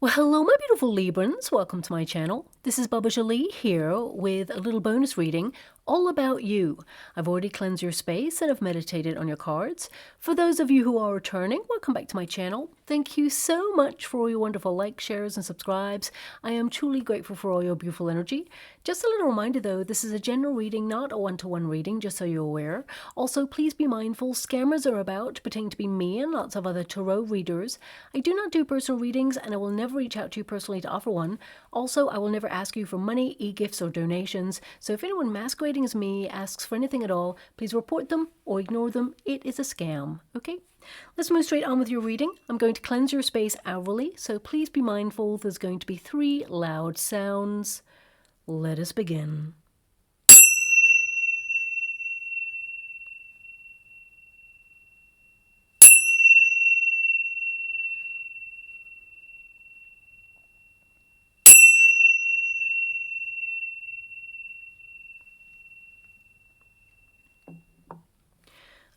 Well, hello, my beautiful Librans. Welcome to my channel. This is Baba Jolie here with a little bonus reading all about you. I've already cleansed your space and have meditated on your cards. For those of you who are returning, welcome back to my channel. Thank you so much for all your wonderful likes, shares, and subscribes. I am truly grateful for all your beautiful energy. Just a little reminder though, this is a general reading, not a one-to-one reading, just so you're aware. Also, please be mindful, scammers are about, pretending to be me and lots of other tarot readers. I do not do personal readings and I will never reach out to you personally to offer one. Also, I will never ask you for money, e-gifts, or donations. So if anyone masquerading as me asks for anything at all, please report them or ignore them. It is a scam, okay? Let's move straight on with your reading. I'm going to cleanse your space hourly, so please be mindful there's going to be 3 loud sounds. Let us begin.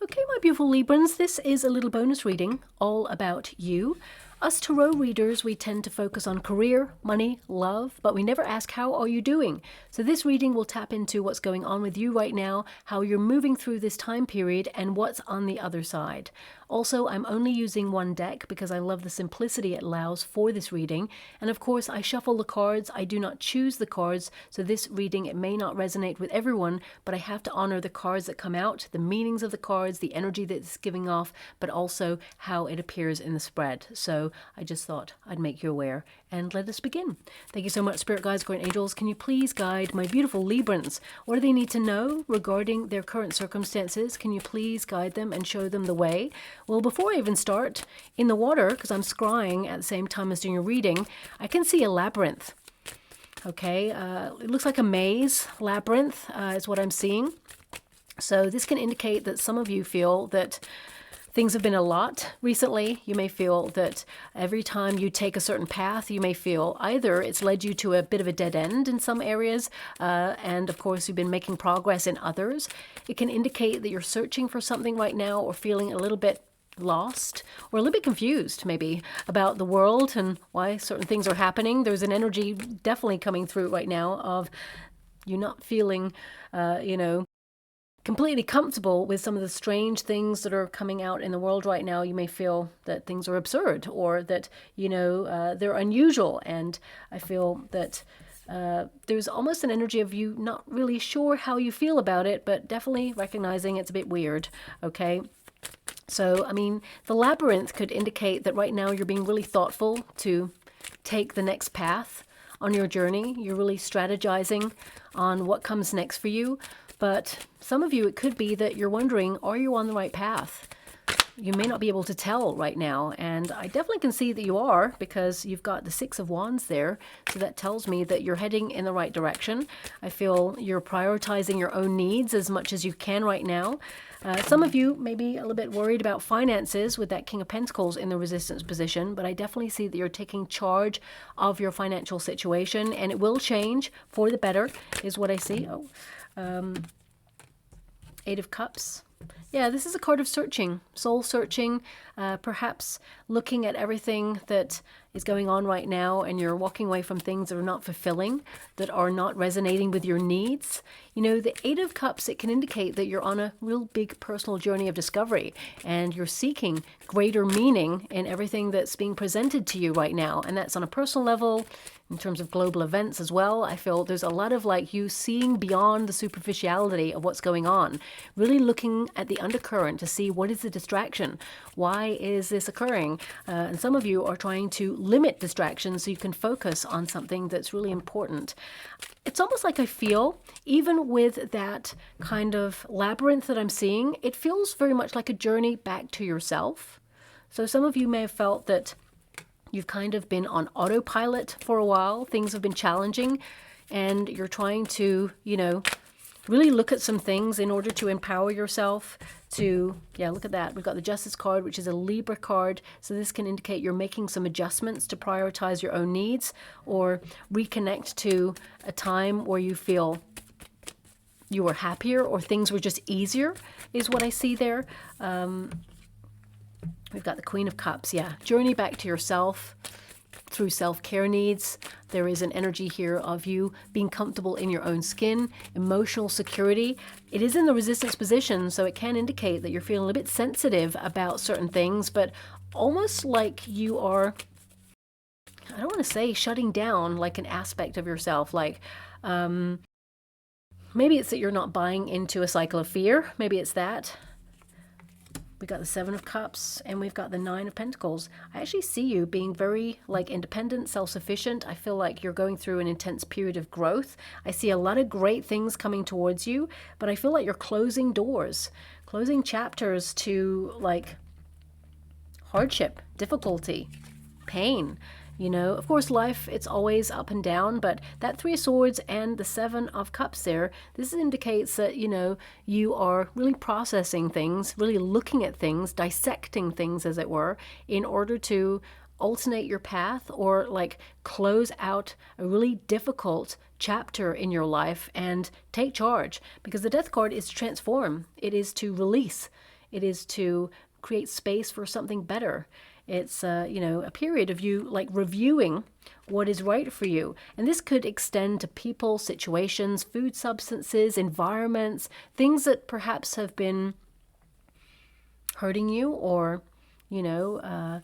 Okay, my beautiful Librans, this is a little bonus reading all about you. Us tarot readers, we tend to focus on career, money, love, but we never ask how are you doing. So this reading will tap into what's going on with you right now, how you're moving through this time period, and what's on the other side. Also, I'm only using one deck because I love the simplicity it allows for this reading. And of course, I shuffle the cards. I do not choose the cards. So this reading, it may not resonate with everyone, but I have to honor the cards that come out, the meanings of the cards, the energy that it's giving off, but also how it appears in the spread. So I just thought I'd make you aware, and let us begin. Thank you so much, Spirit Guides, Guardian Angels. Can you please guide my beautiful Librans? What do they need to know regarding their current circumstances? Can you please guide them and show them the way? Well, before I even start, in the water, because I'm scrying at the same time as doing a reading, I can see a labyrinth. Okay, it looks like a maze. Labyrinth is what I'm seeing. So this can indicate that some of you feel that things have been a lot recently. You may feel that every time you take a certain path, you may feel either it's led you to a bit of a dead end in some areas, and of course you've been making progress in others. It can indicate that you're searching for something right now or feeling a little bit lost or a little bit confused maybe about the world and why certain things are happening. There's an energy definitely coming through right now of you not feeling, completely comfortable with some of the strange things that are coming out in the world right now. You may feel that things are absurd or that, they're unusual. And I feel that there's almost an energy of you not really sure how you feel about it, but definitely recognizing it's a bit weird, okay? So, I mean, the labyrinth could indicate that right now you're being really thoughtful to take the next path on your journey. You're really strategizing on what comes next for you. But some of you, it could be that you're wondering, are you on the right path? You may not be able to tell right now, and I definitely can see that you are because you've got the 6 of Wands there, so that tells me that you're heading in the right direction. I feel you're prioritizing your own needs as much as you can right now. Some of you may be a little bit worried about finances with that King of Pentacles in the resistance position, but I definitely see that you're taking charge of your financial situation, and it will change for the better, is what I see. Eight of Cups. Yeah, this is a card of searching, soul searching, perhaps looking at everything that is going on right now and you're walking away from things that are not fulfilling, that are not resonating with your needs. The 8 of Cups, it can indicate that you're on a real big personal journey of discovery and you're seeking greater meaning in everything that's being presented to you right now. And that's on a personal level, in terms of global events as well. I feel there's a lot of you seeing beyond the superficiality of what's going on, really looking at the undercurrent to see what is the distraction. Why is this occurring? And some of you are trying to limit distractions so you can focus on something that's really important. It's almost like I feel, even with that kind of labyrinth that I'm seeing, it feels very much like a journey back to yourself. So some of you may have felt that you've kind of been on autopilot for a while. Things have been challenging and you're trying to, really look at some things in order to empower yourself to, look at that. We've got the Justice card, which is a Libra card. So this can indicate you're making some adjustments to prioritize your own needs or reconnect to a time where you feel you were happier or things were just easier is what I see there. We've got the Queen of Cups. Yeah, journey back to yourself. through self-care needs. There is an energy here of you being comfortable in your own skin, emotional security. It is in the resistance position, so it can indicate that you're feeling a bit sensitive about certain things, but almost like you are, I don't want to say shutting down like an aspect of yourself, like maybe it's that you're not buying into a cycle of fear. Maybe it's that. We got the Seven of Cups and we've got the Nine of Pentacles. I actually see you being very like independent, self-sufficient. I feel like you're going through an intense period of growth. I see a lot of great things coming towards you, but I feel like you're closing doors, closing chapters to like hardship, difficulty, pain. You know, of course, life, it's always up and down, but that Three of Swords and the Seven of Cups there, this indicates that, you know, you are really processing things, really looking at things, dissecting things, as it were, in order to alternate your path or like close out a really difficult chapter in your life and take charge. Because the Death card is to transform. It is to release. It is to create space for something better. It's, you know, a period of you like reviewing what is right for you. And this could extend to people, situations, food substances, environments, things that perhaps have been hurting you or, you know,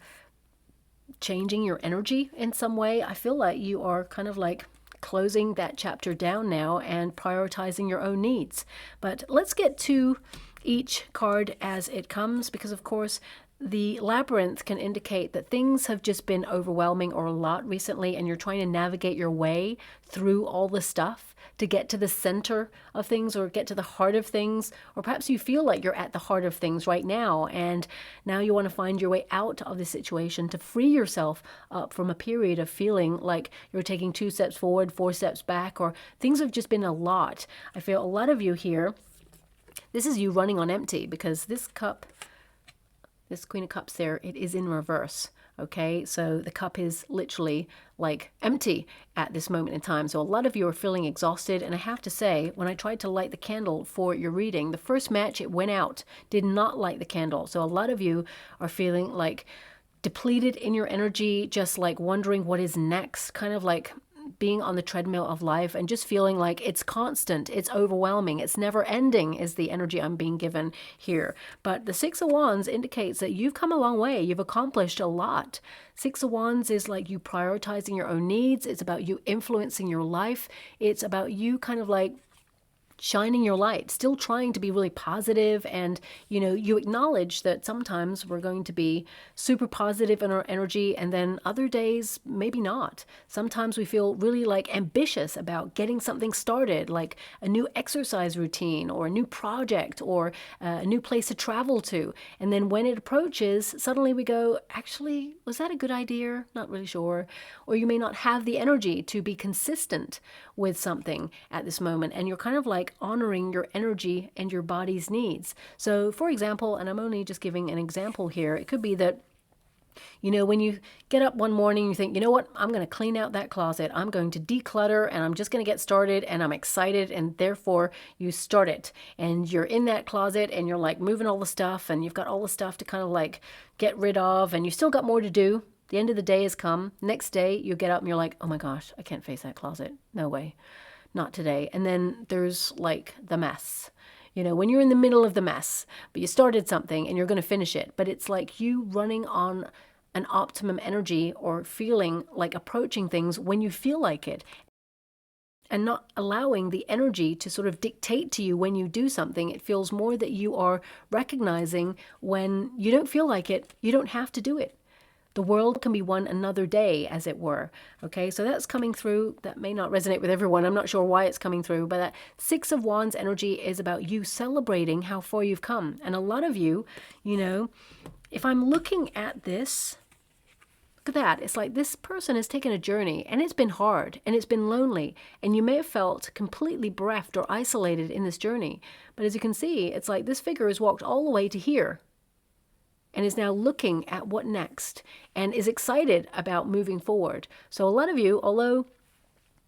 changing your energy in some way. I feel like you are kind of like closing that chapter down now and prioritizing your own needs. But let's get to each card as it comes, because of course the Labyrinth can indicate that things have just been overwhelming or a lot recently, and you're trying to navigate your way through all the stuff to get to the center of things or get to the heart of things. Or perhaps you feel like you're at the heart of things right now, and now you want to find your way out of the situation to free yourself up from a period of feeling like you're taking 2 steps forward, 4 steps back, or things have just been a lot. I feel a lot of you here, this is you running on empty, because this cup, this Queen of Cups there, it is in reverse, okay? So the cup is literally like empty at this moment in time. So a lot of you are feeling exhausted. And I have to say, when I tried to light the candle for your reading, the first match it went out, did not light the candle. So a lot of you are feeling like depleted in your energy, just like wondering what is next, kind of like being on the treadmill of life and just feeling like it's constant, it's overwhelming, it's never ending is the energy I'm being given here. But the Six of Wands indicates that you've come a long way. You've accomplished a lot. Six of Wands is like you prioritizing your own needs. It's about you influencing your life. It's about you kind of like shining your light, still trying to be really positive. And, you know, you acknowledge that sometimes we're going to be super positive in our energy, and then other days, maybe not. Sometimes we feel really like ambitious about getting something started, like a new exercise routine or a new project or a new place to travel to. And then when it approaches, suddenly we go, actually, was that a good idea? Not really sure. Or you may not have the energy to be consistent with something at this moment. And you're kind of like honoring your energy and your body's needs. So for example, and I'm only just giving an example here, it could be that, you know, when you get up one morning, you think, you know what, I'm going to clean out that closet. I'm going to declutter and I'm just going to get started, and I'm excited, and therefore you start it. And you're in that closet and you're like moving all the stuff, and you've got all the stuff to kind of like get rid of, and you still got more to do. The end of the day has come. Next day you get up and you're like, oh my gosh, I can't face that closet. No way. Not today. And then there's like the mess. You know, when you're in the middle of the mess, but you started something and you're going to finish it, but it's like you running on an optimum energy or feeling like approaching things when you feel like it, and not allowing the energy to sort of dictate to you when you do something. It feels more that you are recognizing when you don't feel like it, you don't have to do it. The world can be won another day, as it were. Okay, so that's coming through. That may not resonate with everyone. I'm not sure why it's coming through, but that Six of Wands energy is about you celebrating how far you've come. And a lot of you, you know, if I'm looking at this, look at that. It's like this person has taken a journey, and it's been hard, and it's been lonely, and you may have felt completely bereft or isolated in this journey. But as you can see, it's like this figure has walked all the way to here, and is now looking at what next, and is excited about moving forward. So a lot of you, although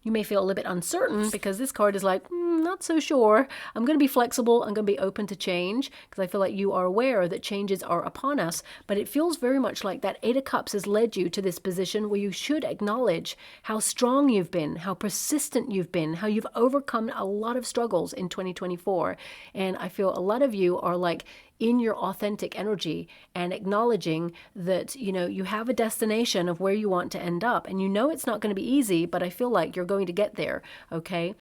you may feel a little bit uncertain, because this card is like, not so sure. I'm going to be flexible. I'm going to be open to change because I feel like you are aware that changes are upon us. But it feels very much like that Eight of Cups has led you to this position where you should acknowledge how strong you've been, how persistent you've been, how you've overcome a lot of struggles in 2024. And I feel a lot of you are like in your authentic energy and acknowledging that, you know, you have a destination of where you want to end up. And you know it's not going to be easy, but I feel like you're going to get there, okay?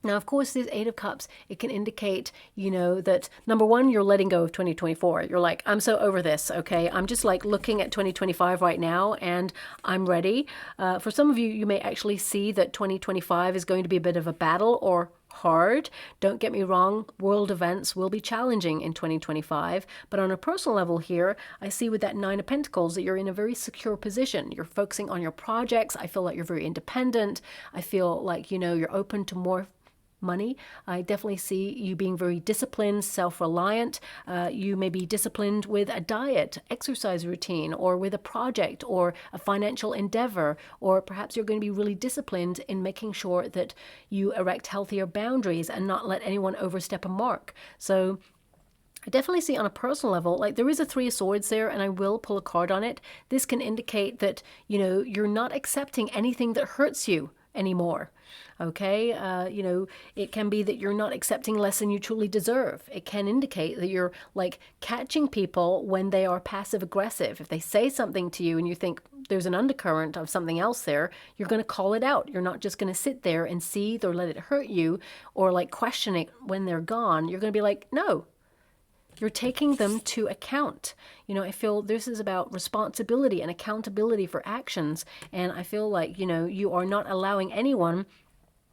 Now, of course, this Eight of Cups, it can indicate, you know, that number one, you're letting go of 2024. You're like, I'm so over this, okay? I'm just like looking at 2025 right now and I'm ready. For some of you, you may actually see that 2025 is going to be a bit of a battle or hard. Don't get me wrong, world events will be challenging in 2025, but on a personal level here, I see with that Nine of Pentacles that you're in a very secure position. You're focusing on your projects. I feel like you're very independent. I feel like, you know, you're open to more money. I definitely see you being very disciplined, self-reliant. You may be disciplined with a diet, exercise routine, or with a project or a financial endeavor, or perhaps you're going to be really disciplined in making sure that you erect healthier boundaries and not let anyone overstep a mark. So I definitely see on a personal level, like there is a Three of Swords there, and I will pull a card on it. This can indicate that, you know, you're not accepting anything that hurts you anymore. Okay, you know, it can be that you're not accepting less than you truly deserve. It can indicate that you're like catching people when they are passive aggressive. If they say something to you and you think there's an undercurrent of something else there, you're going to call it out. You're not just going to sit there and seethe or let it hurt you or like question it when they're gone. You're going to be like, no. You're taking them to account. You know, I feel this is about responsibility and accountability for actions. And I feel like, you know, you are not allowing anyone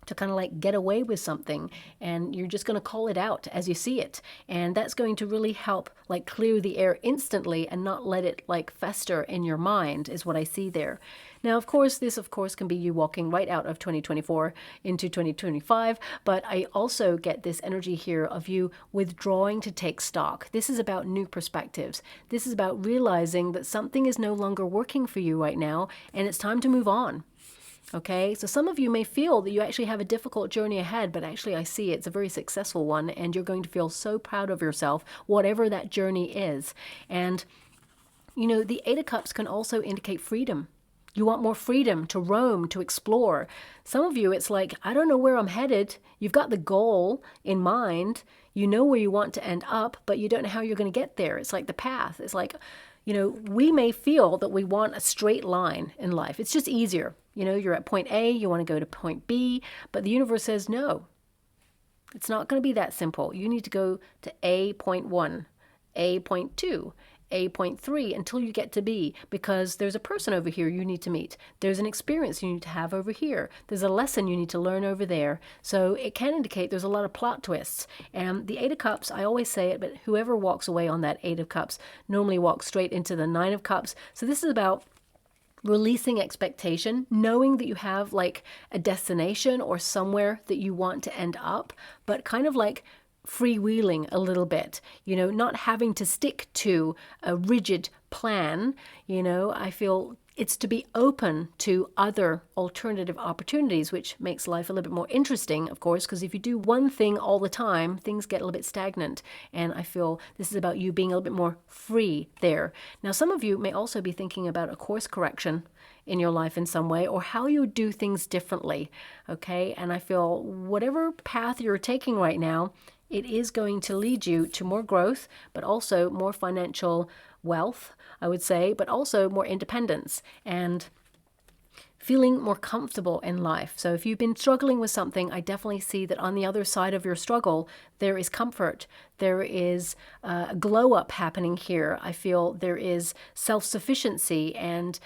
to kind of like get away with something, and you're just going to call it out as you see it. And that's going to really help like clear the air instantly and not let it like fester in your mind is what I see there. Now, of course, this of course can be you walking right out of 2024 into 2025, but I also get this energy here of you withdrawing to take stock. This is about new perspectives. This is about realizing that something is no longer working for you right now and it's time to move on. Okay, so some of you may feel that you actually have a difficult journey ahead, but actually I see it's a very successful one, and you're going to feel so proud of yourself, whatever that journey is. And, you know, the Eight of Cups can also indicate freedom. You want more freedom to roam, to explore. Some of you, it's like, I don't know where I'm headed. You've got the goal in mind. You know where you want to end up, but you don't know how you're going to get there. It's like the path. It's like, you know, we may feel that we want a straight line in life. It's just easier. You know, you're at point A, you want to go to point B, but the universe says no. It's not going to be that simple. You need to go to A point 1, A point 2, A point 3 until you get to B, because there's a person over here you need to meet. There's an experience you need to have over here. There's a lesson you need to learn over there. So it can indicate there's a lot of plot twists. And the Eight of Cups, I always say it, but whoever walks away on that Eight of Cups normally walks straight into the Nine of Cups. So this is about releasing expectation, knowing that you have like a destination or somewhere that you want to end up, but kind of like freewheeling a little bit, you know, not having to stick to a rigid plan. You know, I feel it's to be open to other alternative opportunities, which makes life a little bit more interesting, of course, because if you do one thing all the time, things get a little bit stagnant. And I feel this is about you being a little bit more free there. Now, some of you may also be thinking about a course correction in your life in some way, or how you do things differently, okay? And I feel whatever path you're taking right now, it is going to lead you to more growth, but also more financial wealth, I would say, but also more independence and feeling more comfortable in life. So if you've been struggling with something, I definitely see that on the other side of your struggle, there is comfort. There is a glow up happening here. I feel there is self-sufficiency and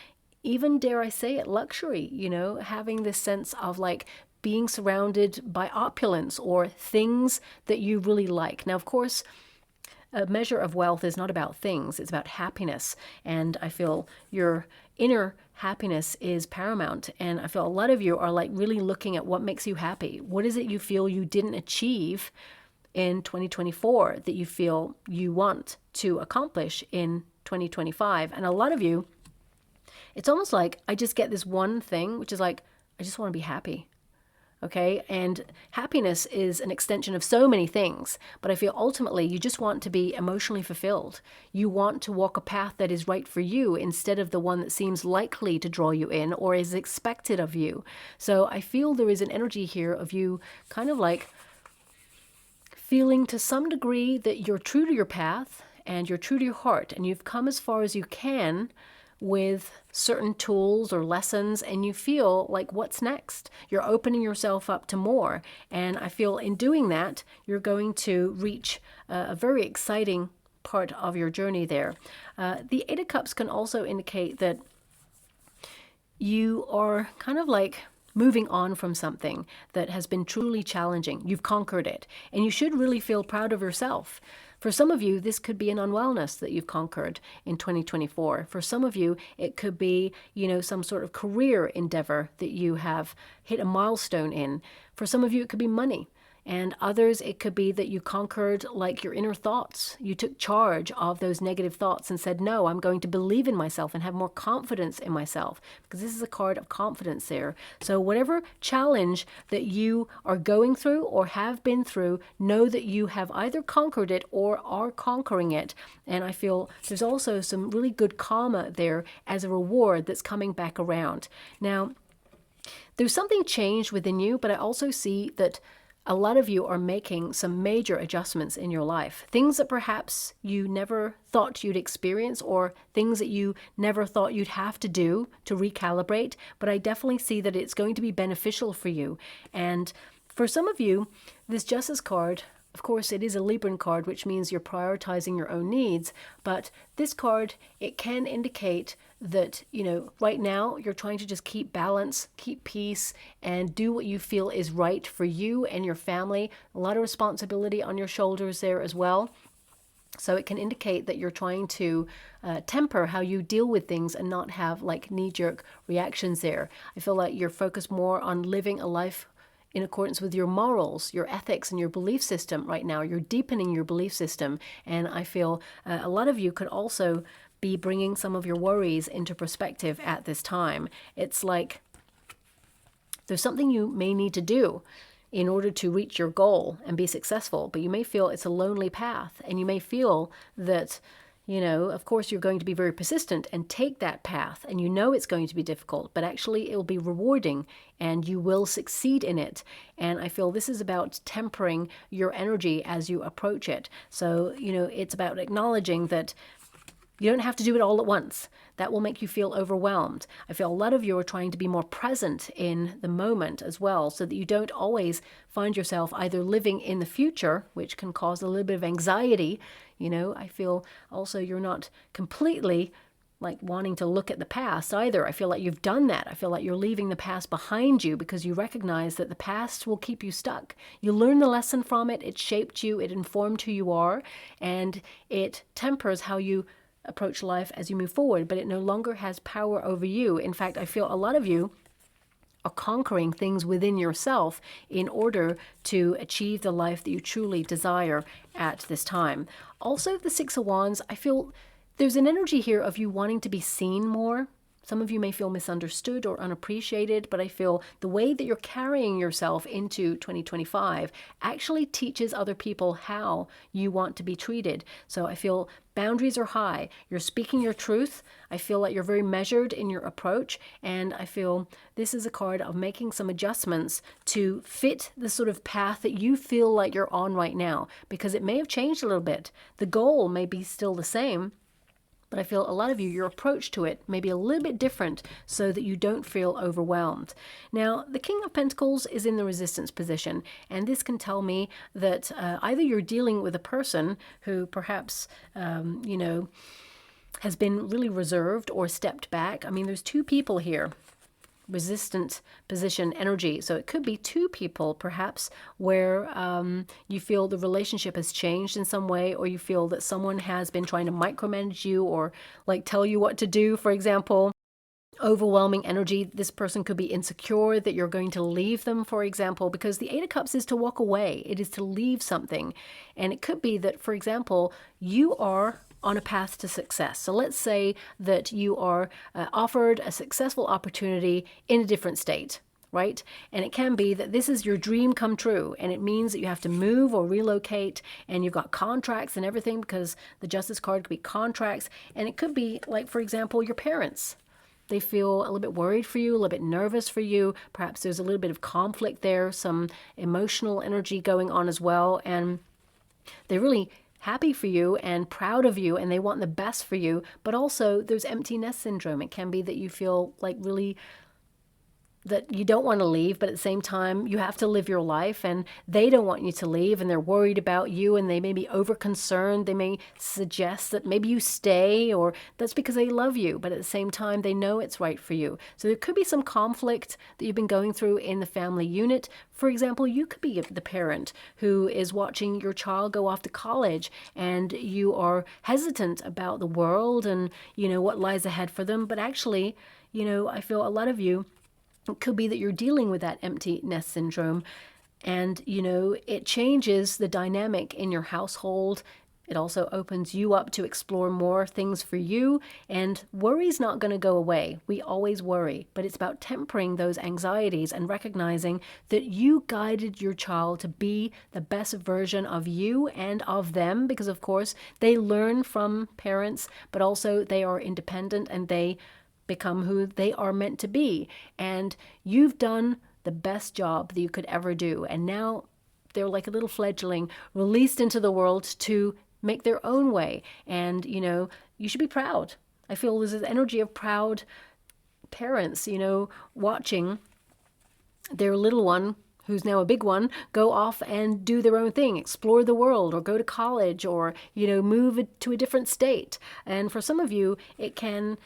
even, dare I say it, luxury, you know, having this sense of like being surrounded by opulence or things that you really like. Now, of course, a measure of wealth is not about things, it's about happiness. And I feel your inner happiness is paramount. And I feel a lot of you are like really looking at what makes you happy. What is it you feel you didn't achieve in 2024 that you feel you want to accomplish in 2025? And a lot of you, it's almost like I just get this one thing, which is like, I just want to be happy. okay? And happiness is an extension of so many things, but I feel ultimately you just want to be emotionally fulfilled. You want to walk a path that is right for you instead of the one that seems likely to draw you in or is expected of you. So I feel there is an energy here of you kind of like feeling to some degree that you're true to your path and you're true to your heart, and you've come as far as you can with certain tools or lessons, and you feel like, what's next? You're opening yourself up to more. And I feel in doing that, you're going to reach a very exciting part of your journey there. The Eight of Cups can also indicate that you are kind of like moving on from something that has been truly challenging. You've conquered it, and you should really feel proud of yourself. For some of you, this could be an unwellness that you've conquered in 2024. For some of you, it could be, some sort of career endeavor that you have hit a milestone in. For some of you, it could be money. And others, it could be that you conquered like your inner thoughts. You took charge of those negative thoughts and said, no, I'm going to believe in myself and have more confidence in myself, because this is a card of confidence there. So whatever challenge that you are going through or have been through, know that you have either conquered it or are conquering it. And I feel there's also some really good karma there as a reward that's coming back around. Now, there's something changed within you, but I also see that a lot of you are making some major adjustments in your life. Things that perhaps you never thought you'd experience, or things that you never thought you'd have to do to recalibrate. But I definitely see that it's going to be beneficial for you. And for some of you, this Justice card, of course, it is a Libran card, which means you're prioritizing your own needs. But this card, it can indicate that, right now you're trying to just keep balance, keep peace, and do what you feel is right for you and your family. A lot of responsibility on your shoulders there as well. So it can indicate that you're trying to temper how you deal with things and not have like knee-jerk reactions there. I feel like you're focused more on living a life in accordance with your morals, your ethics, and your belief system right now. You're deepening your belief system. And I feel a lot of you could also be bringing some of your worries into perspective at this time. It's like there's something you may need to do in order to reach your goal and be successful, but you may feel it's a lonely path, and you may feel that of course, you're going to be very persistent and take that path, and it's going to be difficult, but actually it'll be rewarding and you will succeed in it. And I feel this is about tempering your energy as you approach it. So, it's about acknowledging that you don't have to do it all at once. That will make you feel overwhelmed. I feel a lot of you are trying to be more present in the moment as well, so that you don't always find yourself either living in the future, which can cause a little bit of anxiety. I feel also you're not completely like wanting to look at the past either. I feel like you've done that. I feel like you're leaving the past behind you because you recognize that the past will keep you stuck. You learn the lesson from it. It shaped you. It informed who you are, and it tempers how you approach life as you move forward, but it no longer has power over you. In fact, I feel a lot of you are conquering things within yourself in order to achieve the life that you truly desire at this time. Also, the Six of Wands, I feel there's an energy here of you wanting to be seen more. Some of you may feel misunderstood or unappreciated, but I feel the way that you're carrying yourself into 2025 actually teaches other people how you want to be treated. So I feel boundaries are high. You're speaking your truth. I feel like you're very measured in your approach, and I feel this is a card of making some adjustments to fit the sort of path that you feel like you're on right now, because it may have changed a little bit. The goal may be still the same, but I feel a lot of you, your approach to it may be a little bit different so that you don't feel overwhelmed. Now, the King of Pentacles is in the resistance position, and this can tell me that either you're dealing with a person who perhaps, has been really reserved or stepped back. I mean, there's two people here. Resistant position energy. So it could be two people perhaps where you feel the relationship has changed in some way, or you feel that someone has been trying to micromanage you or like tell you what to do, for example. Overwhelming energy. This person could be insecure that you're going to leave them, for example, because the Eight of Cups is to walk away. It is to leave something. And it could be that, for example, you are on a path to success. So let's say that you are offered a successful opportunity in a different state, right? And it can be that this is your dream come true, and it means that you have to move or relocate, and you've got contracts and everything, because the Justice card could be contracts, and it could be like, for example, your parents. They feel a little bit worried for you, a little bit nervous for you. Perhaps there's a little bit of conflict there, some emotional energy going on as well, and they're really happy for you and proud of you, and they want the best for you. But also there's empty nest syndrome. It can be that you feel like really that you don't want to leave, but at the same time you have to live your life, and they don't want you to leave, and they're worried about you, and they may be over concerned. They may suggest that maybe you stay, or that's because they love you, but at the same time they know it's right for you. So there could be some conflict that you've been going through in the family unit. For example, you could be the parent who is watching your child go off to college, and you are hesitant about the world and what lies ahead for them. But actually, I feel a lot of you, it could be that you're dealing with that empty nest syndrome, and it changes the dynamic in your household. It also opens you up to explore more things for you, and worry's not going to go away. We always worry, but it's about tempering those anxieties and recognizing that you guided your child to be the best version of you and of them, because of course they learn from parents, but also they are independent and they become who they are meant to be. And you've done the best job that you could ever do. And now they're like a little fledgling released into the world to make their own way. And, you should be proud. I feel there's this energy of proud parents, watching their little one, who's now a big one, go off and do their own thing, explore the world, or go to college, or, move to a different state. And for some of you, it can,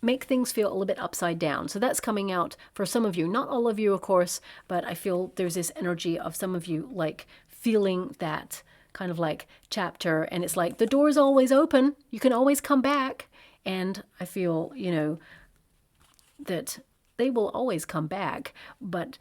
make things feel a little bit upside down. So that's coming out for some of you. Not all of you, of course, but I feel there's this energy of some of you like feeling that kind of like chapter, and it's like the door's always open. You can always come back. And I feel, that they will always come back, but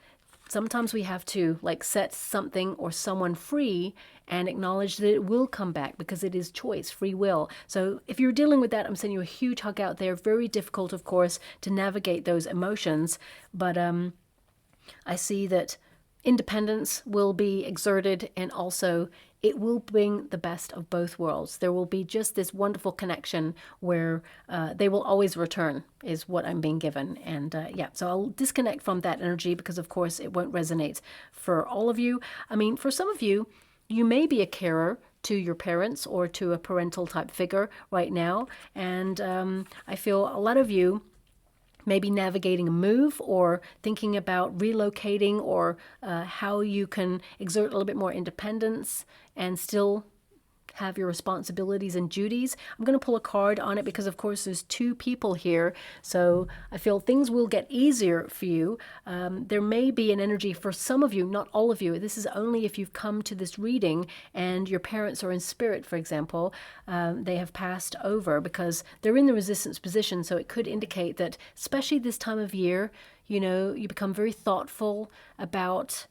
sometimes we have to like set something or someone free and acknowledge that it will come back, because it is choice, free will. So if you're dealing with that, I'm sending you a huge hug out there. Very difficult, of course, to navigate those emotions. But I see that independence will be exerted, and also it will bring the best of both worlds. There will be just this wonderful connection where they will always return, is what I'm being given. And so I'll disconnect from that energy, because of course it won't resonate for all of you. I mean, for some of you, you may be a carer to your parents or to a parental type figure right now. And I feel a lot of you maybe navigating a move, or thinking about relocating, or how you can exert a little bit more independence and still have your responsibilities and duties. I'm going to pull a card on it because, of course, there's two people here. So I feel things will get easier for you. There may be an energy for some of you, not all of you. This is only if you've come to this reading and your parents are in spirit, for example. They have passed over because they're in the resistance position. So it could indicate that, especially this time of year, you become very thoughtful about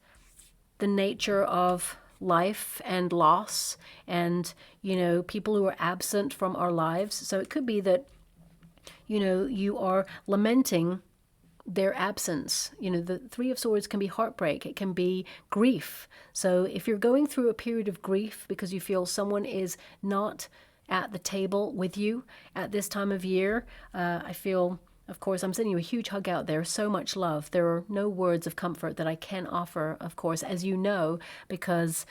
the nature of life and loss, and people who are absent from our lives. So it could be that you are lamenting their absence. The Three of Swords can be heartbreak, it can be grief. So if you're going through a period of grief because you feel someone is not at the table with you at this time of year, I feel, of course, I'm sending you a huge hug out there. So much love. There are no words of comfort that I can offer, of course, as you know, because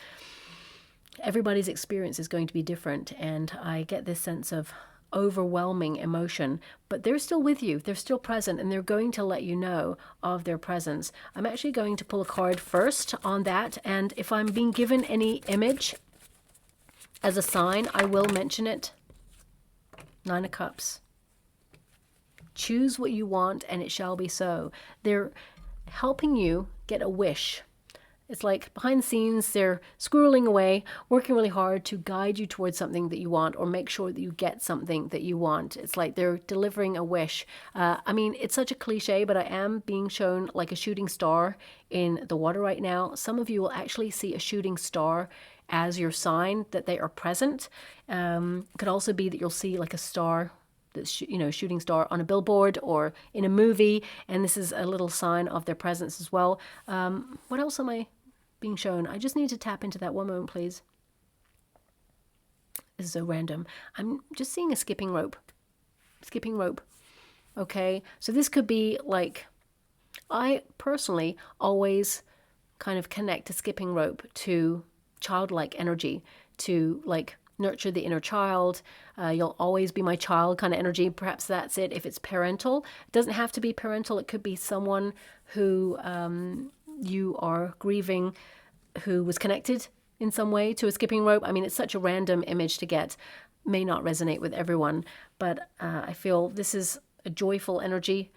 everybody's experience is going to be different. And I get this sense of overwhelming emotion, but they're still with you. They're still present, and they're going to let you know of their presence. I'm actually going to pull a card first on that. And if I'm being given any image as a sign, I will mention it. Nine of Cups. Choose what you want, and it shall be so. They're helping you get a wish. It's like behind the scenes, they're squirreling away, working really hard to guide you towards something that you want, or make sure that you get something that you want. It's like they're delivering a wish. I mean, it's such a cliche, but I am being shown like a shooting star in the water right now. Some of you will actually see a shooting star as your sign that they are present. It could also be that you'll see like a star that's, you know, shooting star on a billboard or in a movie. And this is a little sign of their presence as well. What else am I being shown? I just need to tap into that. One moment, please. This is so random. I'm just seeing a skipping rope. Skipping rope. Okay, so this could be like, I personally always kind of connect a skipping rope to childlike energy, to like nurture the inner child. You'll always be my child kind of energy. Perhaps that's it. If it's parental, it doesn't have to be parental. It could be someone who you are grieving, who was connected in some way to a skipping rope. I mean, it's such a random image to get, may not resonate with everyone, but I feel this is a joyful energy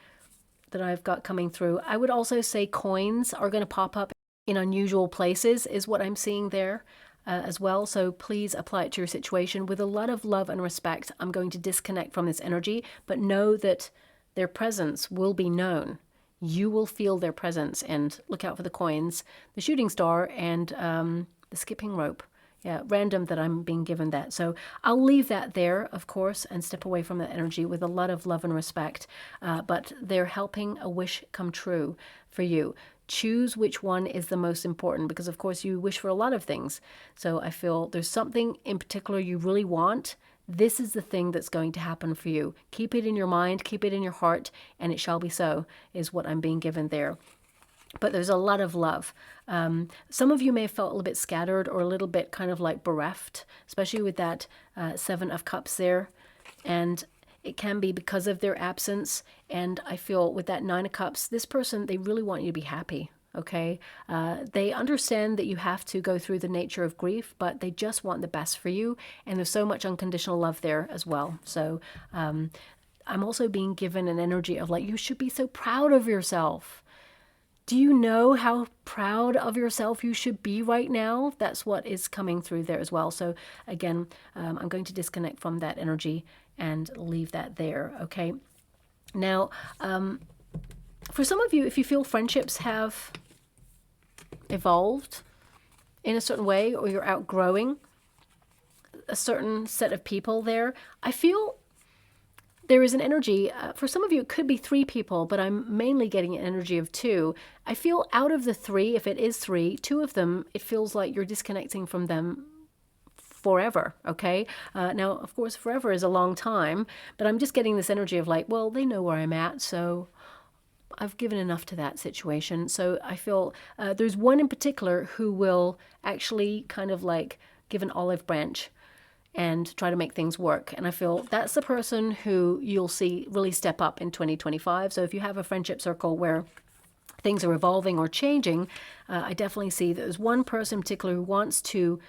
that I've got coming through. I would also say coins are going to pop up in unusual places is what I'm seeing there as well. So please apply it to your situation with a lot of love and respect. I'm going to disconnect from this energy, but know that their presence will be known. You will feel their presence, and look out for the coins, the shooting star, and the skipping rope. Yeah, random that I'm being given that. So I'll leave that there, of course, and step away from that energy with a lot of love and respect. But they're helping a wish come true for you. Choose which one is the most important, because, of course, you wish for a lot of things. So I feel there's something in particular you really want. This is the thing that's going to happen for you. Keep it in your mind, keep it in your heart, and it shall be so, is what I'm being given there. But there's a lot of love. Some of you may have felt a little bit scattered or a little bit kind of like bereft, especially with that Seven of Cups there. And it can be because of their absence. And I feel with that Nine of Cups, this person, they really want you to be happy. Okay. They understand that you have to go through the nature of grief, but they just want the best for you. And there's so much unconditional love there as well. So I'm also being given an energy of like, you should be so proud of yourself. Do you know how proud of yourself you should be right now? That's what is coming through there as well. So again, I'm going to disconnect from that energy and leave that there, okay? Now, for some of you, if you feel friendships have evolved in a certain way, or you're outgrowing a certain set of people there, I feel there is an energy, for some of you it could be 3 people, but I'm mainly getting an energy of 2. I feel out of the 3, if it is 3, 2 of them, it feels like you're disconnecting from them forever, okay? Now, of course, forever is a long time, but I'm just getting this energy of like, well, they know where I'm at, so I've given enough to that situation. So I feel there's one in particular who will actually kind of like give an olive branch and try to make things work. And I feel that's the person who you'll see really step up in 2025. So if you have a friendship circle where things are evolving or changing, I definitely see that there's one person in particular who wants to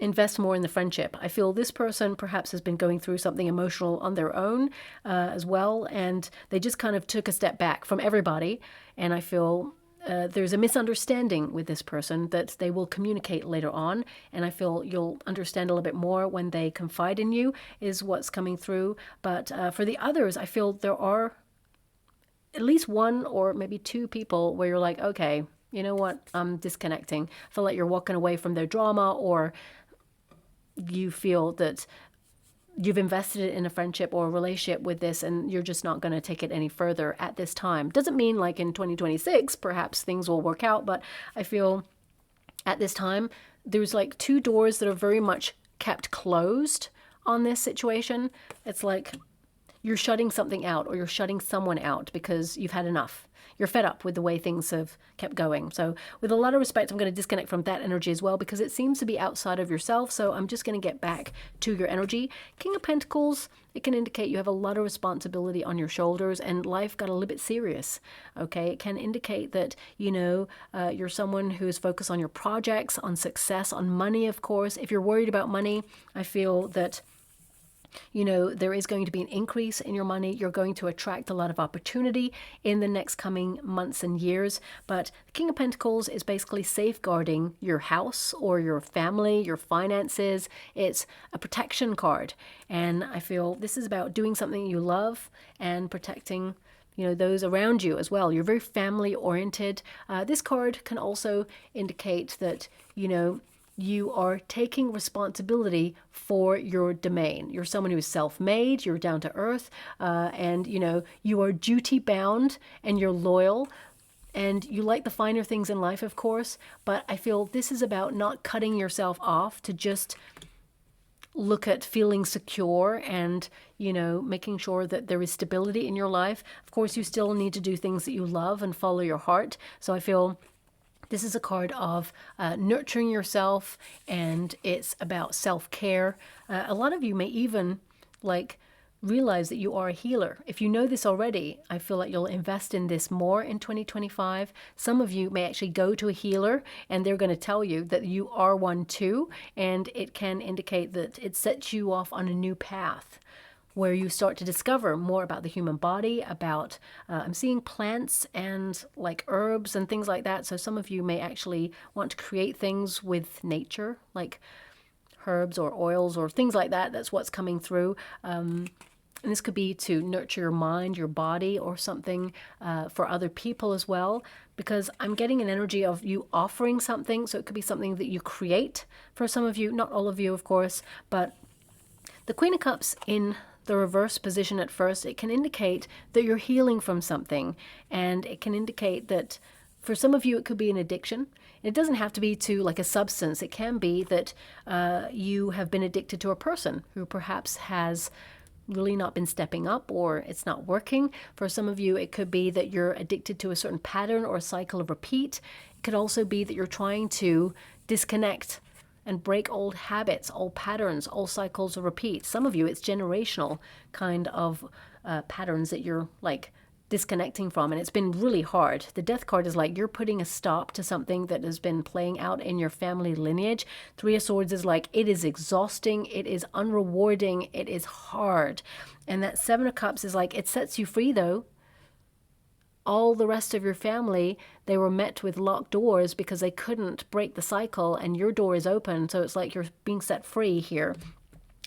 invest more in the friendship. I feel this person perhaps has been going through something emotional on their own as well, and they just kind of took a step back from everybody. And I feel there's a misunderstanding with this person that they will communicate later on, and I feel you'll understand a little bit more when they confide in you, is what's coming through. But for the others, I feel there are at least 1 or maybe 2 people where you're like, okay, you know what, I'm disconnecting. I feel like you're walking away from their drama, or you feel that you've invested in a friendship or a relationship with this and you're just not going to take it any further at this time. Doesn't mean like in 2026 perhaps things will work out, but I feel at this time there's like 2 doors that are very much kept closed on this situation. It's like you're shutting something out, or you're shutting someone out because you've had enough. You're fed up with the way things have kept going. So with a lot of respect, I'm going to disconnect from that energy as well, because it seems to be outside of yourself. So I'm just going to get back to your energy. King of Pentacles, it can indicate you have a lot of responsibility on your shoulders and life got a little bit serious. Okay, it can indicate that, you know, you're someone who is focused on your projects, on success, on money, of course. If you're worried about money, I feel that, you know, there is going to be an increase in your money. You're going to attract a lot of opportunity in the next coming months and years. But the King of Pentacles is basically safeguarding your house or your family, your finances. It's a protection card. And I feel this is about doing something you love and protecting, you know, those around you as well. You're very family oriented. This card can also indicate that, you know, you are taking responsibility for your domain. You're someone who's self-made, you're down to earth, and you are duty bound and you're loyal. And you like the finer things in life, of course, but I feel this is about not cutting yourself off to just look at feeling secure and, making sure that there is stability in your life. Of course, you still need to do things that you love and follow your heart. So I feel this is a card of nurturing yourself, and it's about self-care. A lot of you may even realize that you are a healer. If you know this already, I feel like you'll invest in this more in 2025. Some of you may actually go to a healer and they're going to tell you that you are one too, and it can indicate that it sets you off on a new path where you start to discover more about the human body, about, I'm seeing plants and herbs and things like that. So some of you may actually want to create things with nature, like herbs or oils or things like that. That's what's coming through. And this could be to nurture your mind, your body, or something for other people as well, because I'm getting an energy of you offering something. So it could be something that you create for some of you, not all of you, of course, but the Queen of Cups in the reverse position at first, it can indicate that you're healing from something, and it can indicate that for some of you it could be an addiction. It doesn't have to be to a substance. It can be that you have been addicted to a person who perhaps has really not been stepping up, or it's not working. For some of you, it could be that you're addicted to a certain pattern or a cycle of repeat. It could also be that you're trying to disconnect and break old habits, old patterns, old cycles of repeat. Some of you, it's generational kind of patterns that you're disconnecting from, and it's been really hard. The Death card is you're putting a stop to something that has been playing out in your family lineage. Three of Swords is it is exhausting, it is unrewarding, it is hard. And that Seven of Cups is it sets you free though. All the rest of your family, they were met with locked doors because they couldn't break the cycle, and your door is open. So it's you're being set free here,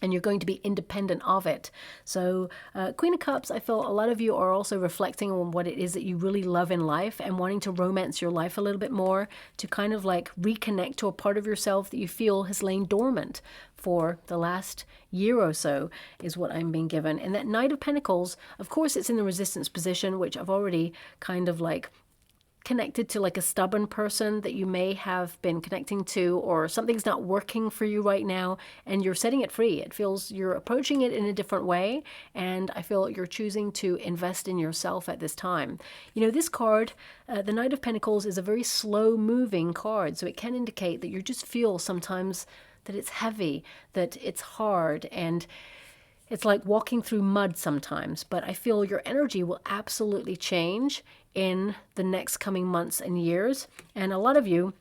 and you're going to be independent of it. So Queen of Cups, I feel a lot of you are also reflecting on what it is that you really love in life and wanting to romance your life a little bit more, to kind of reconnect to a part of yourself that you feel has lain dormant for the last year or so, is what I'm being given. And that Knight of Pentacles, of course, it's in the resistance position, which I've already kind of connected to a stubborn person that you may have been connecting to, or something's not working for you right now and you're setting it free. It feels you're approaching it in a different way, and I feel you're choosing to invest in yourself at this time. This card, the Knight of Pentacles, is a very slow moving card, so it can indicate that you just feel sometimes that it's heavy, that it's hard, and it's like walking through mud sometimes. But I feel your energy will absolutely change in the next coming months and years. And a lot of you,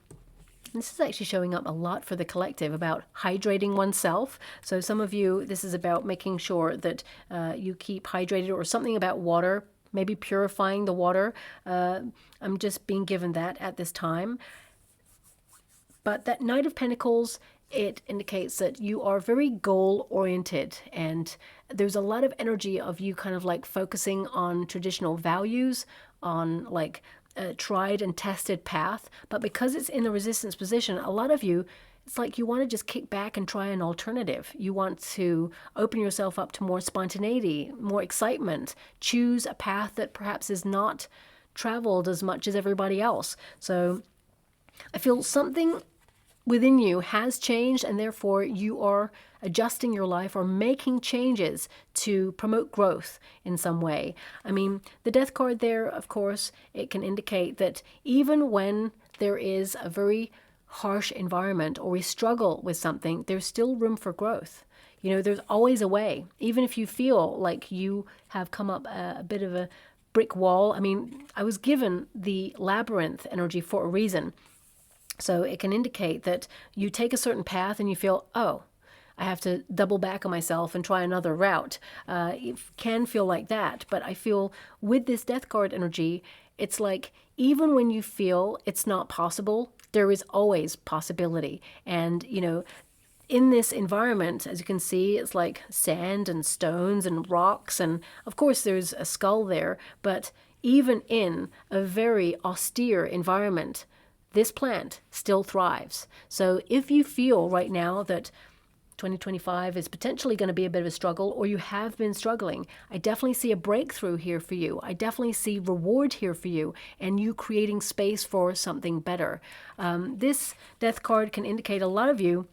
this is actually showing up a lot for the collective, about hydrating oneself. So some of you, this is about making sure that you keep hydrated, or something about water, maybe purifying the water. I'm just being given that at this time. But that Knight of Pentacles, it indicates that you are very goal-oriented, and there's a lot of energy of you kind of focusing on traditional values, on a tried and tested path. But because it's in the resistance position, a lot of you, it's you want to just kick back and try an alternative. You want to open yourself up to more spontaneity, more excitement, choose a path that perhaps is not traveled as much as everybody else. So I feel something within you has changed, and therefore you are adjusting your life or making changes to promote growth in some way. I mean, the Death card there, of course, it can indicate that even when there is a very harsh environment, or we struggle with something, there's still room for growth. There's always a way. Even if you feel like you have come up a bit of a brick wall. I mean, I was given the labyrinth energy for a reason. So it can indicate that you take a certain path and you feel, oh, I have to double back on myself and try another route. It can feel like that. But I feel with this Death card energy, it's even when you feel it's not possible, there is always possibility. And, in this environment, as you can see, it's sand and stones and rocks. And of course, there's a skull there. But even in a very austere environment, this plant still thrives. So if you feel right now that 2025 is potentially going to be a bit of a struggle, or you have been struggling, I definitely see a breakthrough here for you. I definitely see reward here for you, and you creating space for something better. This death card can indicate a lot of you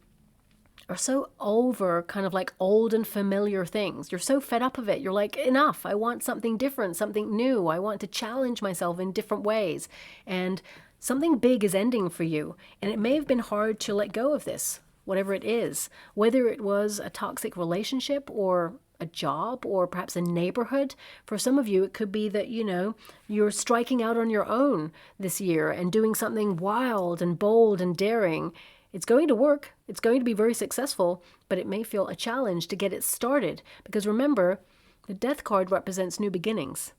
are so over kind of like old and familiar things. You're so fed up of it. You're like, enough. I want something different, something new. I want to challenge myself in different ways. And something big is ending for you. And it may have been hard to let go of this, whatever it is, whether it was a toxic relationship or a job or perhaps a neighborhood. For some of you, it could be that, you're striking out on your own this year and doing something wild and bold and daring. It's going to work. It's going to be very successful, but it may feel a challenge to get it started. Because remember, the death card represents new beginnings.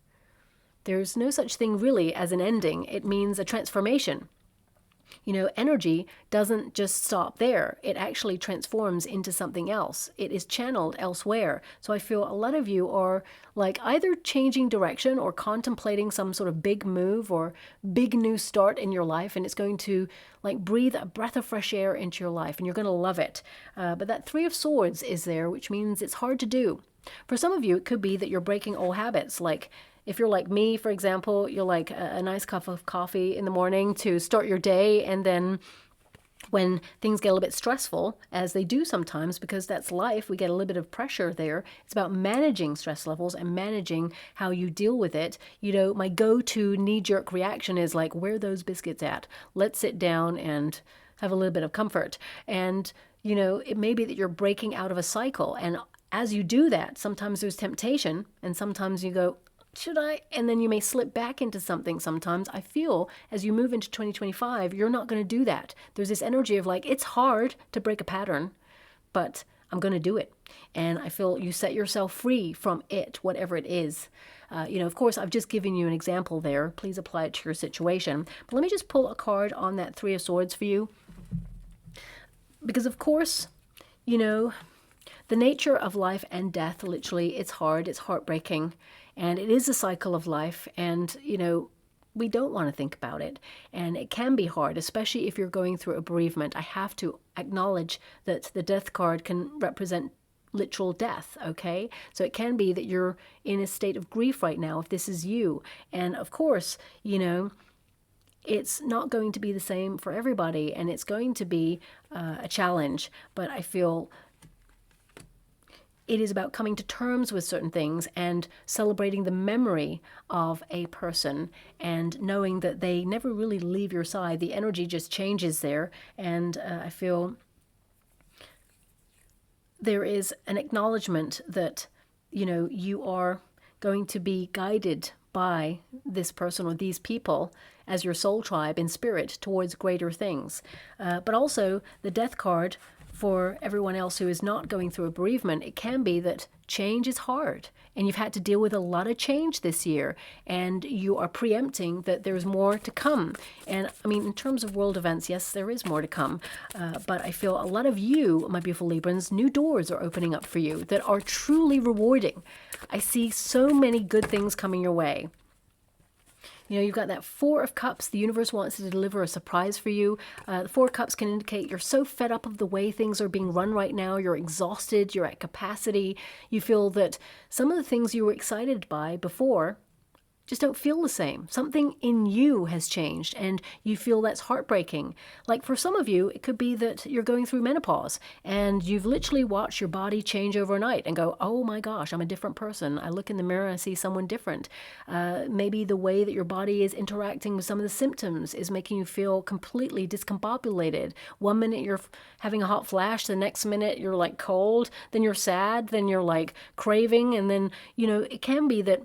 There's no such thing really as an ending. It means a transformation. Energy doesn't just stop there. It actually transforms into something else. It is channeled elsewhere. So I feel a lot of you are like either changing direction or contemplating some sort of big move or big new start in your life, and it's going to like breathe a breath of fresh air into your life, and you're going to love it. But that Three of Swords is there, which means it's hard to do. For some of you, it could be that you're breaking old habits, like if you're like me, for example, you'll like a nice cup of coffee in the morning to start your day, and then when things get a little bit stressful, as they do sometimes, because that's life, we get a little bit of pressure there. It's about managing stress levels and managing how you deal with it. My go-to knee-jerk reaction is like, where are those biscuits at? Let's sit down and have a little bit of comfort. And, it may be that you're breaking out of a cycle. And as you do that, sometimes there's temptation, and sometimes you go, should I? And then you may slip back into something sometimes. I feel as you move into 2025, you're not going to do that. There's this energy of like, it's hard to break a pattern, but I'm going to do it. And I feel you set yourself free from it, whatever it is. Of course, I've just given you an example there. Please apply it to your situation. But let me just pull a card on that Three of Swords for you. Because of course, the nature of life and death, literally, it's hard, it's heartbreaking. And it is a cycle of life, and, we don't want to think about it. And it can be hard, especially if you're going through a bereavement. I have to acknowledge that the death card can represent literal death, okay? So it can be that you're in a state of grief right now, if this is you. And of course, it's not going to be the same for everybody, and it's going to be a challenge. But I feel it is about coming to terms with certain things and celebrating the memory of a person and knowing that they never really leave your side. The energy just changes there. And I feel there is an acknowledgement that, you are going to be guided by this person or these people as your soul tribe in spirit towards greater things. But also the death card, for everyone else who is not going through a bereavement, it can be that change is hard and you've had to deal with a lot of change this year, and you are preempting that there's more to come. And I mean, in terms of world events, yes, there is more to come. But I feel a lot of you, my beautiful Librans, new doors are opening up for you that are truly rewarding. I see so many good things coming your way. You've got that Four of Cups. The universe wants to deliver a surprise for you. The Four of Cups can indicate you're so fed up of the way things are being run right now. You're exhausted. You're at capacity. You feel that some of the things you were excited by before just don't feel the same. Something in you has changed, and you feel that's heartbreaking. Like for some of you, it could be that you're going through menopause, and you've literally watched your body change overnight and go, oh my gosh, I'm a different person. I look in the mirror and I see someone different. Maybe the way that your body is interacting with some of the symptoms is making you feel completely discombobulated. One minute you're having a hot flash, the next minute you're like cold, then you're sad, then you're like craving, and then, it can be that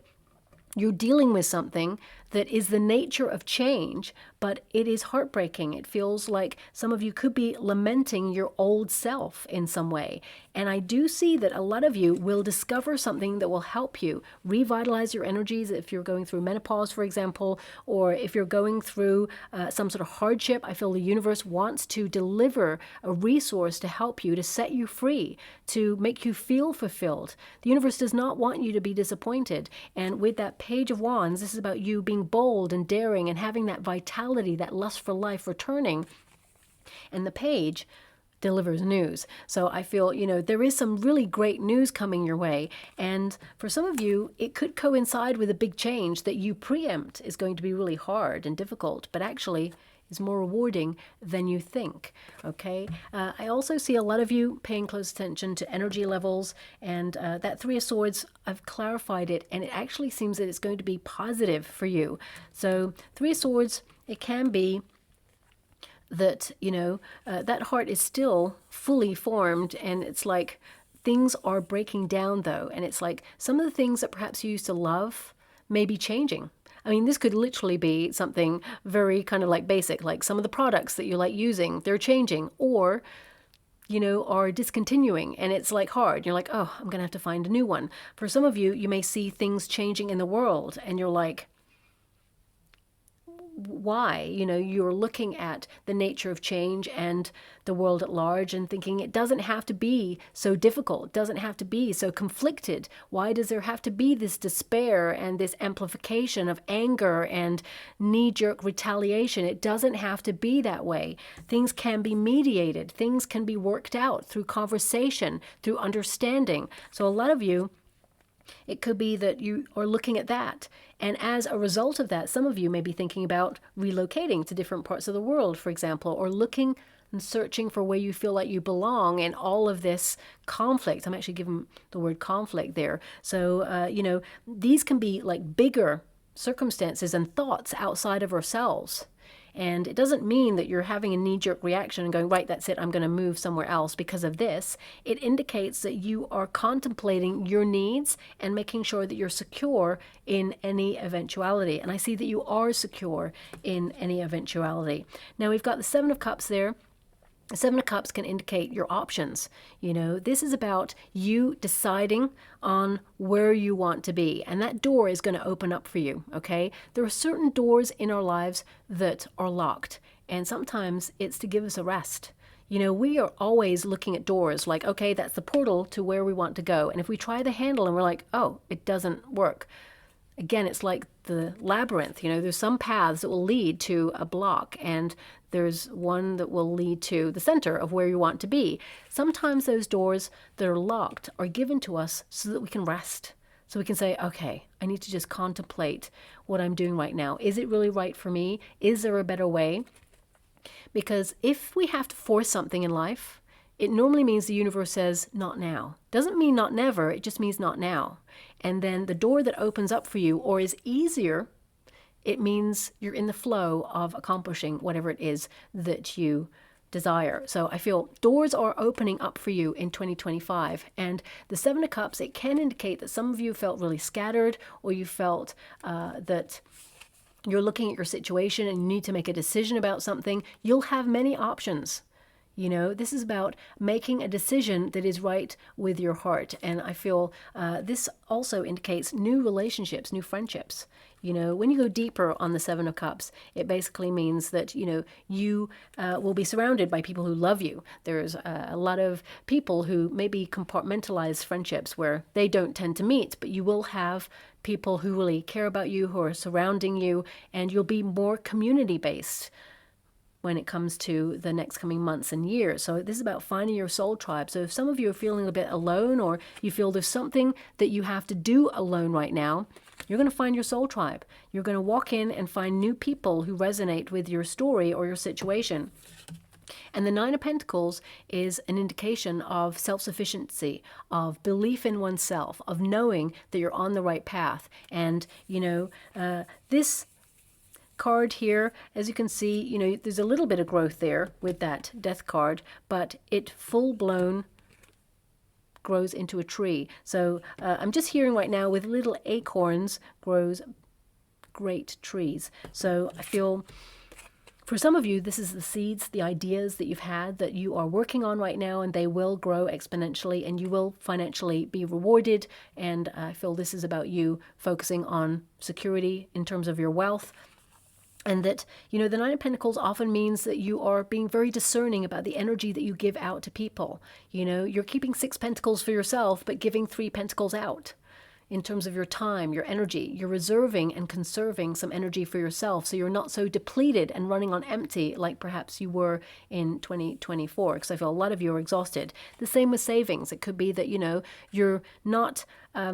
you're dealing with something that is the nature of change, but it is heartbreaking. It feels like some of you could be lamenting your old self in some way. And I do see that a lot of you will discover something that will help you revitalize your energies if you're going through menopause, for example, or if you're going through some sort of hardship. I feel the universe wants to deliver a resource to help you, to set you free, to make you feel fulfilled. The universe does not want you to be disappointed. And with that Page of Wands, this is about you being being bold and daring and having that vitality, that lust for life returning. And the page delivers news. So I feel, there is some really great news coming your way. And for some of you, it could coincide with a big change that you preempt is going to be really hard and difficult, but actually is more rewarding than you think. Okay. I also see a lot of you paying close attention to energy levels, and that Three of Swords, I've clarified it, and it actually seems that it's going to be positive for you. So Three of Swords, it can be that, that heart is still fully formed, and it's like things are breaking down though. And it's like some of the things that perhaps you used to love may be changing. I mean, this could literally be something very kind of like basic, like some of the products that you like using, they're changing, or, are discontinuing, and it's like hard. You're like, oh, I'm going to have to find a new one. For some of you, you may see things changing in the world, and you're like, why? You're looking at the nature of change and the world at large and thinking it doesn't have to be so difficult, it doesn't have to be so conflicted. Why does there have to be this despair and this amplification of anger and knee-jerk retaliation? It doesn't have to be that way. Things can be mediated. Things can be worked out through conversation, through understanding. So a lot of you, it could be that you are looking at that. And as a result of that, some of you may be thinking about relocating to different parts of the world, for example, or looking and searching for where you feel like you belong in all of this conflict. I'm actually giving the word conflict there. So, these can be like bigger circumstances and thoughts outside of ourselves. And it doesn't mean that you're having a knee-jerk reaction and going, right, that's it, I'm going to move somewhere else because of this. It indicates that you are contemplating your needs and making sure that you're secure in any eventuality. And I see that you are secure in any eventuality. Now, we've got the Seven of Cups there. The Seven of Cups can indicate your options. This is about you deciding on where you want to be. And that door is going to open up for you, okay? There are certain doors in our lives that are locked. And sometimes it's to give us a rest. We are always looking at doors like, okay, that's the portal to where we want to go. And if we try the handle and we're like, oh, it doesn't work. Again, it's like the labyrinth. There's some paths that will lead to a block, and there's one that will lead to the center of where you want to be. Sometimes those doors that are locked are given to us so that we can rest. So we can say, okay, I need to just contemplate what I'm doing right now. Is it really right for me? Is there a better way? Because if we have to force something in life, it normally means the universe says, not now. Doesn't mean not never, it just means not now. And then the door that opens up for you or is easier, it means you're in the flow of accomplishing whatever it is that you desire. So I feel doors are opening up for you in 2025. And the Seven of Cups, it can indicate that some of you felt really scattered, or you felt that you're looking at your situation and you need to make a decision about something. You'll have many options. This is about making a decision that is right with your heart. And I feel this also indicates new relationships, new friendships. When you go deeper on the Seven of Cups, it basically means that, you will be surrounded by people who love you. There's a lot of people who maybe compartmentalize friendships where they don't tend to meet, but you will have people who really care about you, who are surrounding you, and you'll be more community-based when it comes to the next coming months and years. So this is about finding your soul tribe. So if some of you are feeling a bit alone, or you feel there's something that you have to do alone right now, you're going to find your soul tribe. You're going to walk in and find new people who resonate with your story or your situation. And the Nine of Pentacles is an indication of self-sufficiency, of belief in oneself, of knowing that you're on the right path. And, this card here, as you can see, there's a little bit of growth there with that Death card, but it full-blown grows into a tree. So I'm just hearing right now, with little acorns grows great trees. So I feel for some of you, this is the seeds, the ideas that you've had that you are working on right now, and they will grow exponentially, and you will financially be rewarded. And I feel this is about you focusing on security in terms of your wealth. And that, the Nine of Pentacles often means that you are being very discerning about the energy that you give out to people. You're keeping 6 pentacles for yourself, but giving 3 pentacles out. in terms of your time, your energy. You're reserving and conserving some energy for yourself so you're not so depleted and running on empty like perhaps you were in 2024, because I feel a lot of you are exhausted. The same with savings. It could be that, you're not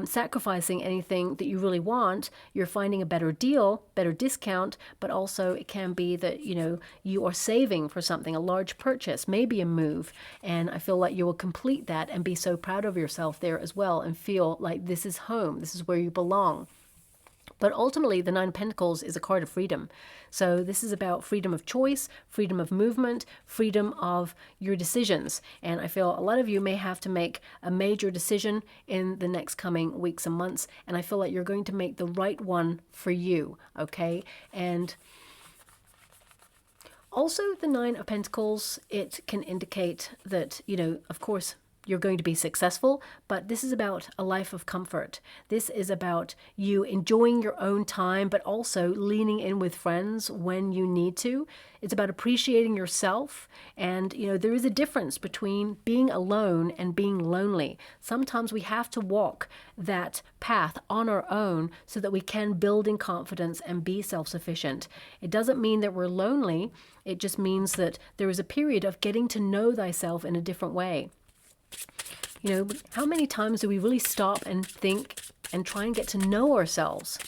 sacrificing anything that you really want. You're finding a better deal, better discount, but also it can be that, you are saving for something, a large purchase, maybe a move. And I feel like you will complete that and be so proud of yourself there as well and feel like this is home, this is where you belong. But ultimately, the Nine of Pentacles is a card of freedom. So this is about freedom of choice, freedom of movement, freedom of your decisions. And I feel a lot of you may have to make a major decision in the next coming weeks and months. And I feel like you're going to make the right one for you, okay? And also the Nine of Pentacles, it can indicate that, of course, you're going to be successful, but this is about a life of comfort. This is about you enjoying your own time, but also leaning in with friends when you need to. It's about appreciating yourself. And, there is a difference between being alone and being lonely. Sometimes we have to walk that path on our own so that we can build in confidence and be self-sufficient. It doesn't mean that we're lonely. It just means that there is a period of getting to know thyself in a different way. How many times do we really stop and think and try and get to know ourselves?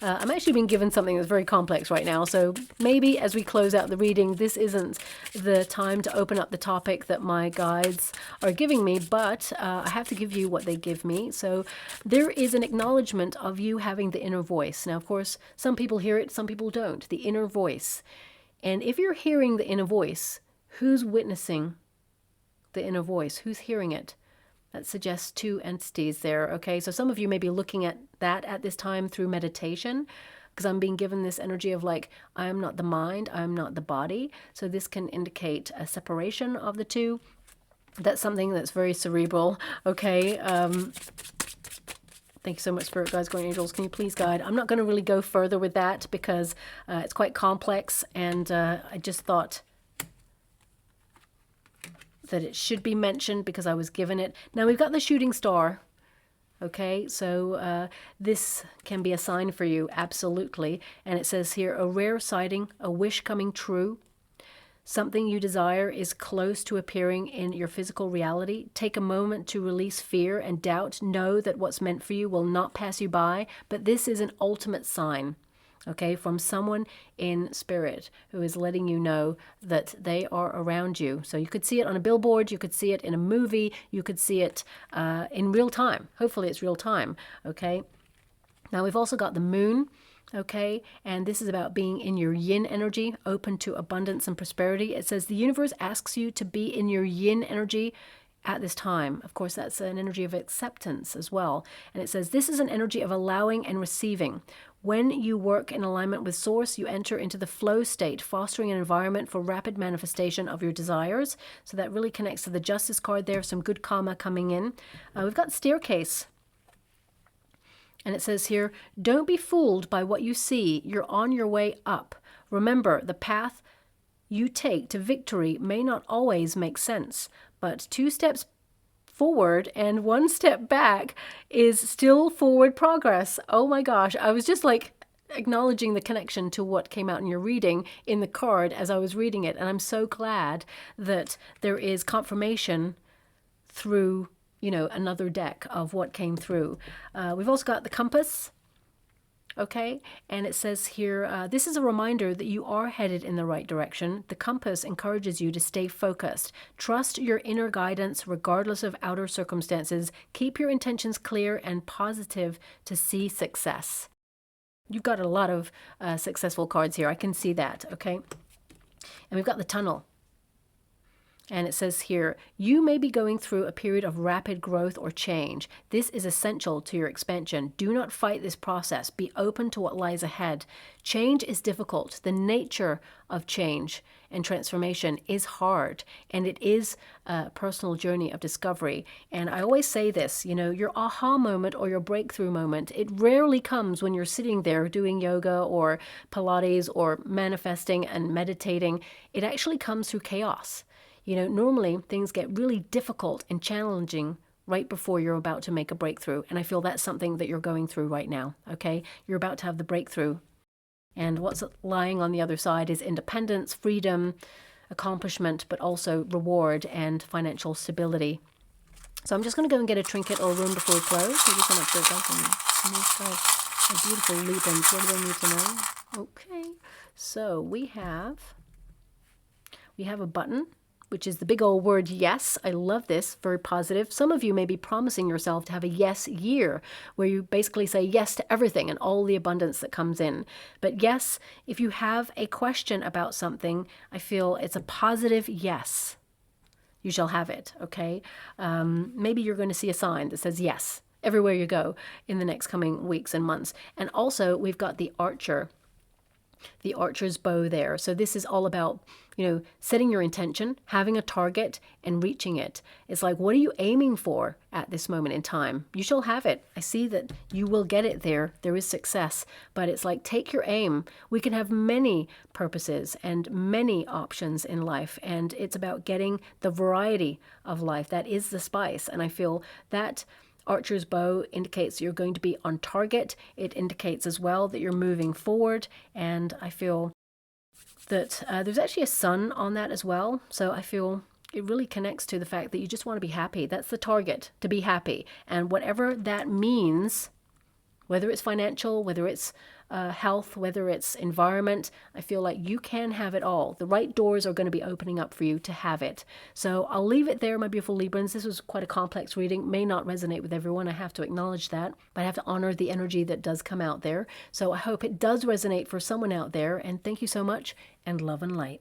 I'm actually being given something that's very complex right now, so maybe as we close out the reading, this isn't the time to open up the topic that my guides are giving me, but I have to give you what they give me. So there is an acknowledgement of you having the inner voice. Now, of course, some people hear it, some people don't. The inner voice. And if you're hearing the inner voice, who's witnessing the inner voice? Who's hearing it? That suggests two entities there, okay? So some of you may be looking at that at this time through meditation, because I'm being given this energy of like, I am not the mind, I am not the body. So this can indicate a separation of the two. That's something that's very cerebral, okay? Thank you so much, Spirit Guides, Guardian Angels. Can you please guide? I'm not going to really go further with that because it's quite complex, and I just thought that it should be mentioned because I was given it. Now we've got the shooting star. Okay, so this can be a sign for you, absolutely. And it says here, a rare sighting, a wish coming true. Something you desire is close to appearing in your physical reality. Take a moment to release fear and doubt. Know that what's meant for you will not pass you by, but this is an ultimate sign, okay, from someone in spirit who is letting you know that they are around you. So you could see it on a billboard, you could see it in a movie, you could see it in real time. Hopefully it's real time, okay? Now we've also got the moon, okay, and this is about being in your yin energy, open to abundance and prosperity. It says the universe asks you to be in your yin energy at this time. Of course, that's an energy of acceptance as well. And it says this is an energy of allowing and receiving. When you work in alignment with Source, you enter into the flow state, fostering an environment for rapid manifestation of your desires. So that really connects to the Justice card there, some good karma coming in. We've got Staircase. And it says here, don't be fooled by what you see. You're on your way up. Remember, the path you take to victory may not always make sense, but 2 steps forward and 1 step back is still forward progress. Oh my gosh, I was just like acknowledging the connection to what came out in your reading in the card as I was reading it. And I'm so glad that there is confirmation through another deck of what came through. We've also got the compass, okay? And it says here, this is a reminder that you are headed in the right direction. The compass encourages you to stay focused. Trust your inner guidance regardless of outer circumstances. Keep your intentions clear and positive to see success. You've got a lot of successful cards here. I can see that, okay? And we've got the tunnel. And it says here, you may be going through a period of rapid growth or change. This is essential to your expansion. Do not fight this process. Be open to what lies ahead. Change is difficult. The nature of change and transformation is hard, and it is a personal journey of discovery. And I always say this, your aha moment or your breakthrough moment, it rarely comes when you're sitting there doing yoga or Pilates or manifesting and meditating. It actually comes through chaos. Normally things get really difficult and challenging right before you're about to make a breakthrough. And I feel that's something that you're going through right now, okay? You're about to have the breakthrough. And what's lying on the other side is independence, freedom, accomplishment, but also reward and financial stability. So I'm just going to go and get a trinket or a room before we close. Thank you so much for it. A beautiful Librans. What do they need to know? Okay. So we have a button, which is the big old word yes. I love this. Very positive. Some of you may be promising yourself to have a yes year, where you basically say yes to everything and all the abundance that comes in. But yes, if you have a question about something, I feel it's a positive yes. You shall have it, okay? Maybe you're going to see a sign that says yes everywhere you go in the next coming weeks and months. And also, we've got the archer's bow there. So this is all about, setting your intention, having a target, and reaching it. It's like, what are you aiming for at this moment in time? You shall have it. I see that you will get it there. There is success. But it's like, take your aim. We can have many purposes and many options in life. And it's about getting the variety of life. That is the spice. And I feel that Archer's bow indicates you're going to be on target. It indicates as well that you're moving forward. And I feel that there's actually a sun on that as well. So I feel it really connects to the fact that you just want to be happy. That's the target, to be happy. And whatever that means, whether it's financial, whether it's health, whether it's environment, I feel like you can have it all. The right doors are going to be opening up for you to have it. So I'll leave it there, my beautiful Librans. This was quite a complex reading. May not resonate with everyone. I have to acknowledge that. But I have to honor the energy that does come out there. So I hope it does resonate for someone out there. And thank you so much, and love and light.